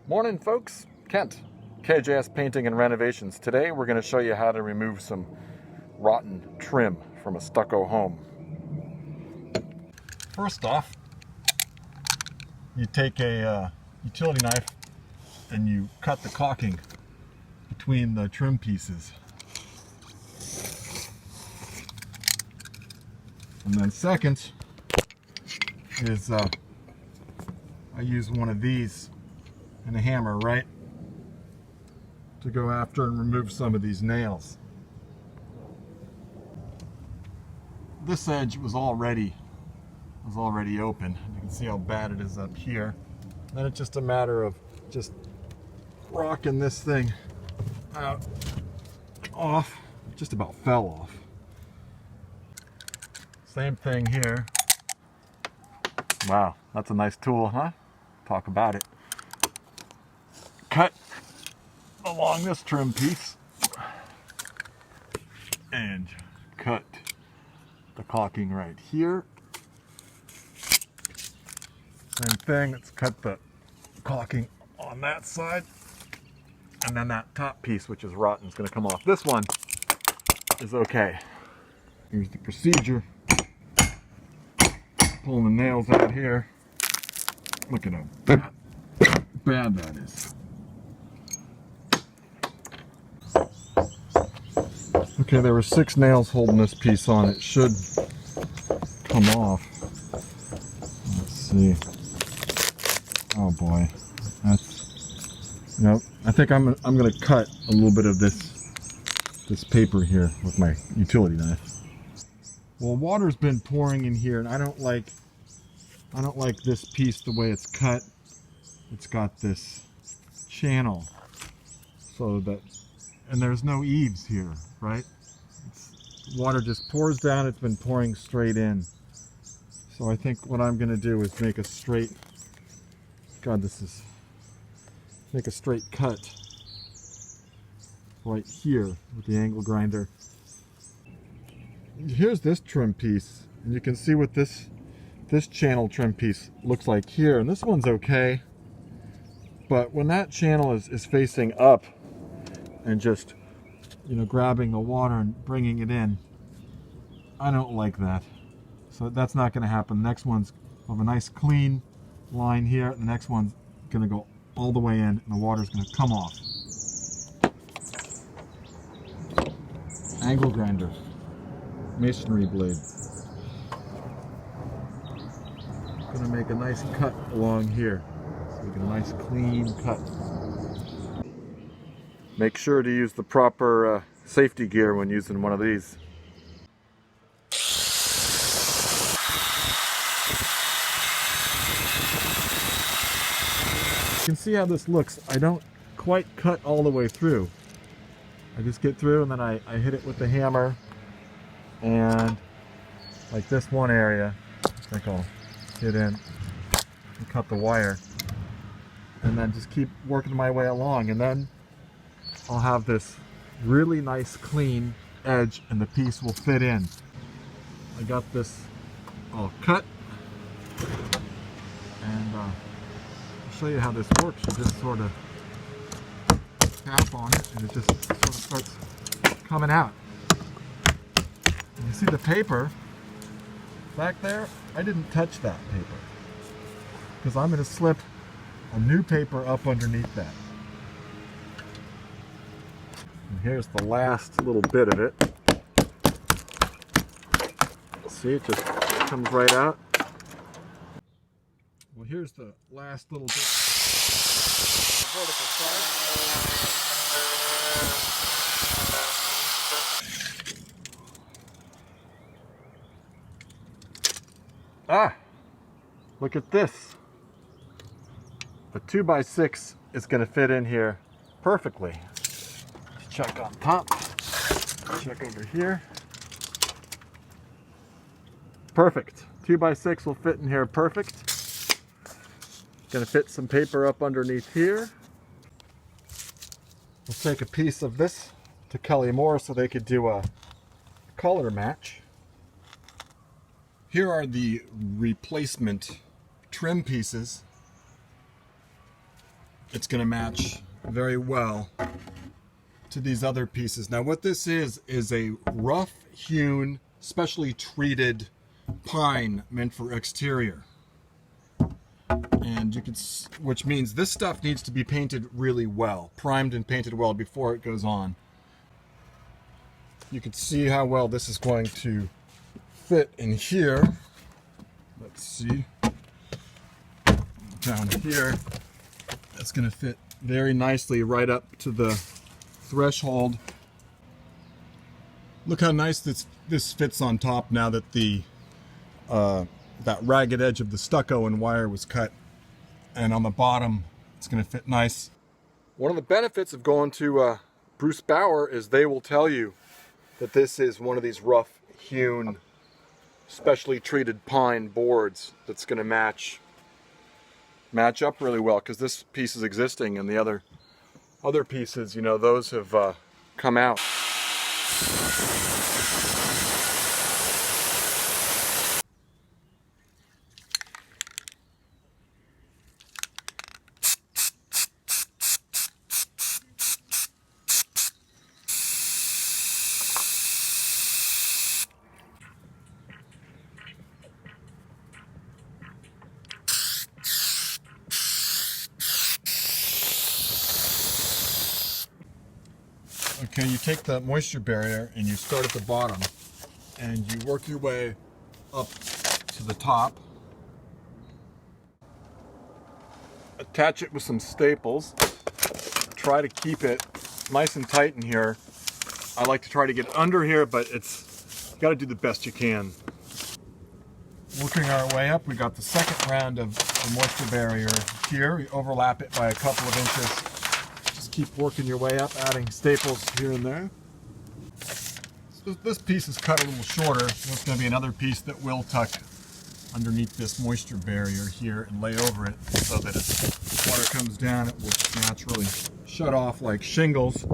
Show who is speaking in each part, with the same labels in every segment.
Speaker 1: Morning folks, Kent, KJS Painting and Renovations. Today we're going to show you how to remove some rotten trim from a stucco home. First off, you take a utility knife and you cut the caulking between the trim pieces. And then second is I use one of these and a hammer, right, to go after and remove some of these nails. This edge was already open. You can see how bad it is up here. Then it's just a matter of just rocking this thing out, off. Just about fell off. Same thing here. Wow, that's a nice tool, huh? Talk about it. Cut along this trim piece and cut the caulking right here. Same thing, let's cut the caulking on that side, and then that top piece, which is rotten, is going to come off. This one is okay. Here's the procedure. Pulling the nails out here. Look at how bad that is. Okay, there were 6 nails holding this piece on. It should come off. Let's see. Oh boy, that's. You know, I think I'm gonna cut a little bit of this paper here with my utility knife. Well, water's been pouring in here, and I don't like this piece the way it's cut. It's got this channel, so that, and there's no eaves here, right? Water just pours down. It's been pouring straight in. So I think what I'm going to do is make a straight. God, make a straight cut right here with the angle grinder. Here's this trim piece, and you can see what this channel trim piece looks like here, and this one's okay, but when that channel is facing up and just, you know, grabbing the water and bringing it in, I don't like that. So that's not going to happen. The next one's of a nice clean line here, and the next one's going to go all the way in, and the water's going to come off. Angle grinder, masonry blade. Going to make a nice cut along here, so we get a nice clean cut. Make sure to use the proper safety gear when using one of these. You can see how this looks. I don't quite cut all the way through. I just get through, and then I hit it with the hammer, and like this one area, I think I'll hit in and cut the wire, and then just keep working my way along, and then I'll have this really nice clean edge, and the piece will fit in. I got this all cut, and I'll show you how this works. You just sort of tap on it, and it just sort of starts coming out. And you see the paper back there? I didn't touch that paper because I'm going to slip a new paper up underneath that. And here's the last little bit of it. See, it just comes right out. Well, here's the last little bit. The vertical side. Ah, look at this. The 2x6 is going to fit in here perfectly. Let's check on top. Check over here. Perfect. 2x6 will fit in here perfect. Going to fit some paper up underneath here. We'll take a piece of this to Kelly Moore so they could do a color match. Here are the replacement trim pieces. it's going to match very well to these other pieces. Now what this is a rough hewn, specially treated pine meant for exterior. And you can, which means this stuff needs to be painted really well, primed and painted well before it goes on. You can see how well this is going to fit in here. Let's see. Down here, it's going to fit very nicely right up to the threshold. Look how nice this fits on top now that the that ragged edge of the stucco and wire was cut, and on the bottom it's going to fit nice. One of the benefits of going to Bruce Bauer is they will tell you that this is one of these rough hewn, specially treated pine boards that's going to match up really well, because this piece is existing and the other pieces, you know, those have come out. Okay, you take the moisture barrier and you start at the bottom and you work your way up to the top. Attach it with some staples. Try to keep it nice and tight in here. I like to try to get under here, but it's got to do the best you can. Working our way up, we got the second round of the moisture barrier here. We overlap it by a couple of inches. Keep working your way up, adding staples here and there. So this piece is cut a little shorter. There's going to be another piece that will tuck underneath this moisture barrier here and lay over it so that as water comes down, it will naturally shut off like shingles.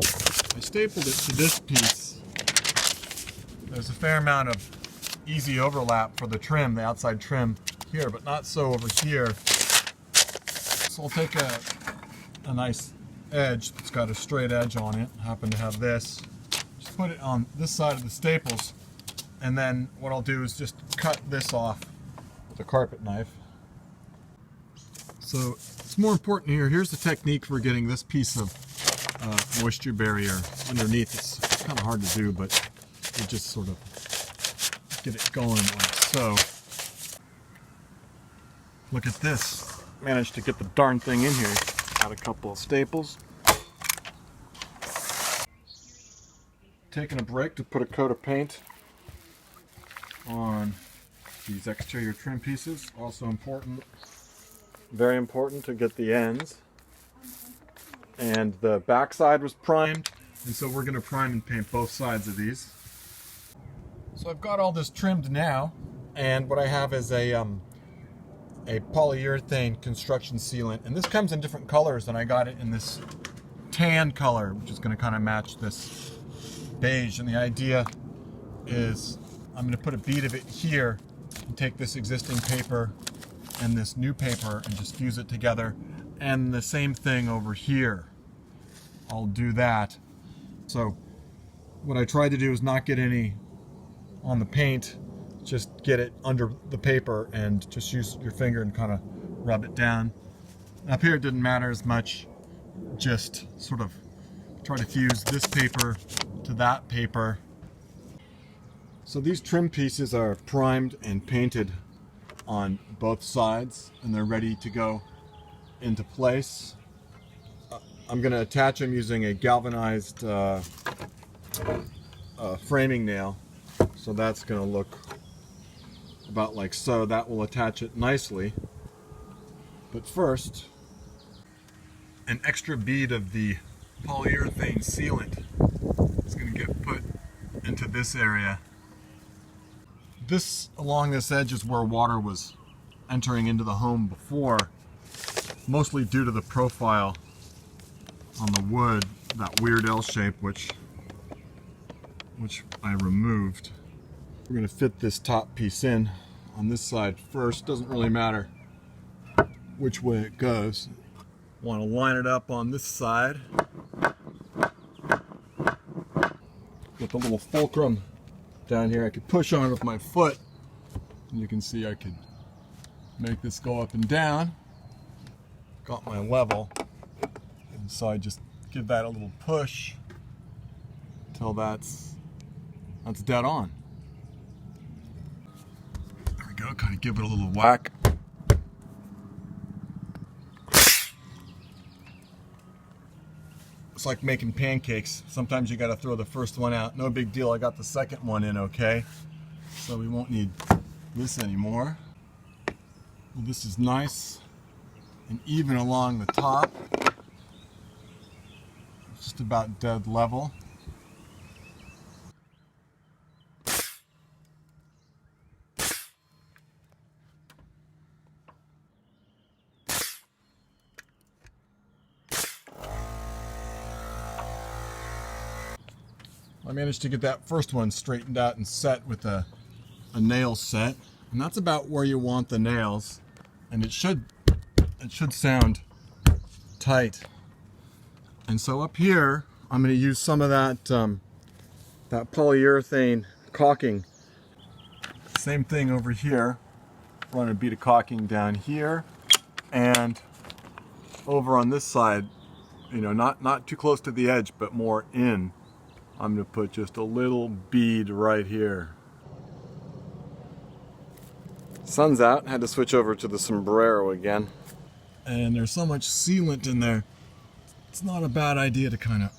Speaker 1: I stapled it to this piece. There's a fair amount of easy overlap for the trim, the outside trim here, but not so over here. So I'll take a nice edge that's got a straight edge on it. I happen to have this. Just put it on this side of the staples, and then what I'll do is just cut this off with a carpet knife. So it's more important here. Here's the technique for getting this piece of moisture barrier underneath. It's kind of hard to do, but you just sort of get it going like so. Look at this. Managed to get the darn thing in here. Got a couple of staples. Taking a break to put a coat of paint on these exterior trim pieces. Also important, very important to get the ends. And the back side was primed, and so we're going to prime and paint both sides of these. So I've got all this trimmed now, and what I have is a polyurethane construction sealant, and this comes in different colors, and I got it in this tan color, which is going to kind of match this beige. And the idea is I'm going to put a bead of it here and take this existing paper and this new paper and just fuse it together, and the same thing over here. I'll do that. So what I tried to do is not get any on the paint, just get it under the paper and just use your finger and kind of rub it down. Up here it didn't matter as much, just sort of try to fuse this paper to that paper. So these trim pieces are primed and painted on both sides, and they're ready to go into place. I'm going to attach them using a galvanized framing nail. So that's going to look about like so. That will attach it nicely. But first, an extra bead of the polyurethane sealant is going to get put into this area. This, along this edge, is where water was entering into the home before, mostly due to the profile on the wood, that weird L shape, which I removed. We're going to fit this top piece in on this side first. Doesn't really matter which way it goes. Want to line it up on this side with a little fulcrum down here. I could push on it with my foot, and you can see I could make this go up and down. Got my level, and so I just give that a little push until that's dead on. There we go, kind of give it a little whack. It's like making pancakes. Sometimes you got to throw the first one out. No big deal, I got the second one in okay. So we won't need this anymore. Well, this is nice and even along the top. It's just about dead level. I managed to get that first one straightened out and set with a nail set, and that's about where you want the nails, and it should sound tight. And so up here I'm going to use some of that that polyurethane caulking. Same thing over here. Run a bead of caulking down here, and over on this side, you know, not too close to the edge but more in. I'm going to put just a little bead right here. Sun's out, had to switch over to the sombrero again. And there's so much sealant in there, it's not a bad idea to kind of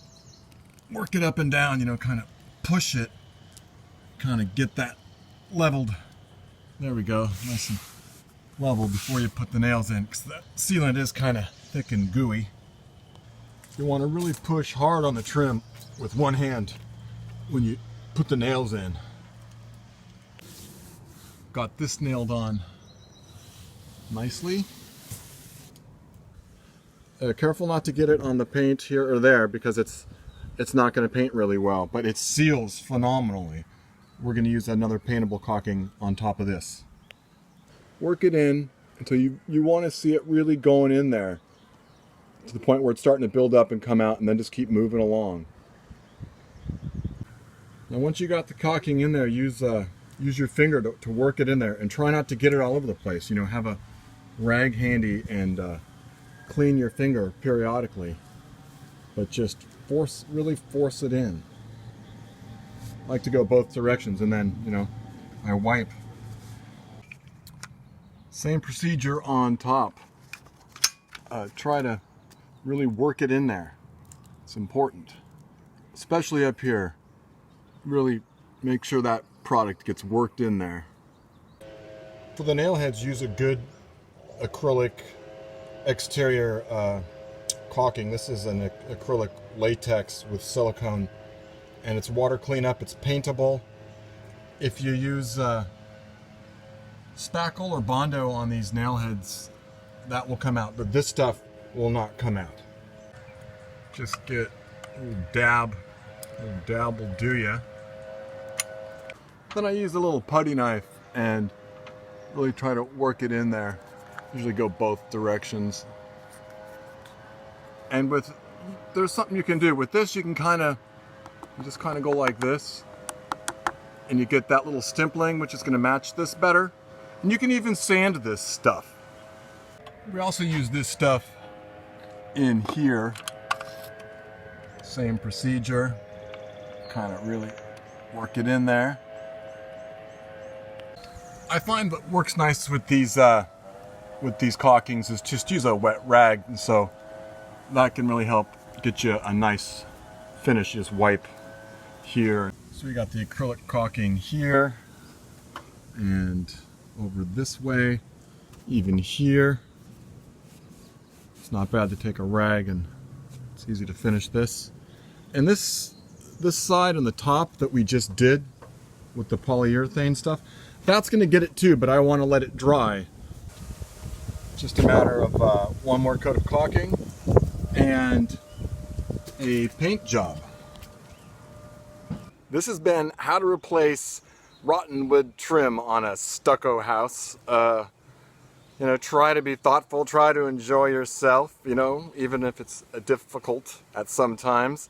Speaker 1: work it up and down, you know, kind of push it, kind of get that leveled. There we go, nice and level before you put the nails in, because that sealant is kind of thick and gooey. You want to really push hard on the trim with one hand when you put the nails in. Got this nailed on nicely. Careful not to get it on the paint here or there, because it's not going to paint really well, but it seals phenomenally. We're going to use another paintable caulking on top of this. Work it in until you want to see it really going in there to the point where it's starting to build up and come out, and then just keep moving along. Now once you got the caulking in there, use your finger to work it in there, and try not to get it all over the place. You know, have a rag handy and clean your finger periodically, but just really force it in. I like to go both directions, and then, you know, I wipe. Same procedure on top. Try to really work it in there. It's important, especially up here. Really make sure that product gets worked in there. For the nail heads, use a good acrylic exterior caulking. This is an acrylic latex with silicone, and it's water cleanup, it's paintable. If you use spackle or Bondo on these nail heads, that will come out, but this stuff will not come out. Just get a little dab will do ya. Then I use a little putty knife and really try to work it in there. Usually go both directions. And there's something you can do. With this, you can just kind of go like this, and you get that little stimpling, which is going to match this better. And you can even sand this stuff. We also use this stuff in here. Same procedure. Kind of really work it in there. I find what works nice with these caulkings is just use a wet rag, and so that can really help get you a nice finish. Just wipe here. So we got the acrylic caulking here, and over this way, even here. It's not bad to take a rag, and it's easy to finish this. And this side on the top that we just did with the polyurethane stuff, that's going to get it too, but I want to let it dry. Just a matter of one more coat of caulking and a paint job. This has been how to replace rotten wood trim on a stucco house. You know, try to be thoughtful, try to enjoy yourself, you know, even if it's difficult at some times.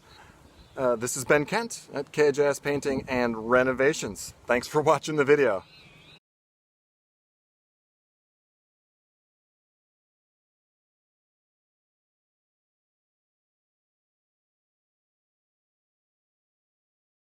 Speaker 1: This has been Kent at KJS Painting and Renovations. Thanks for watching the video.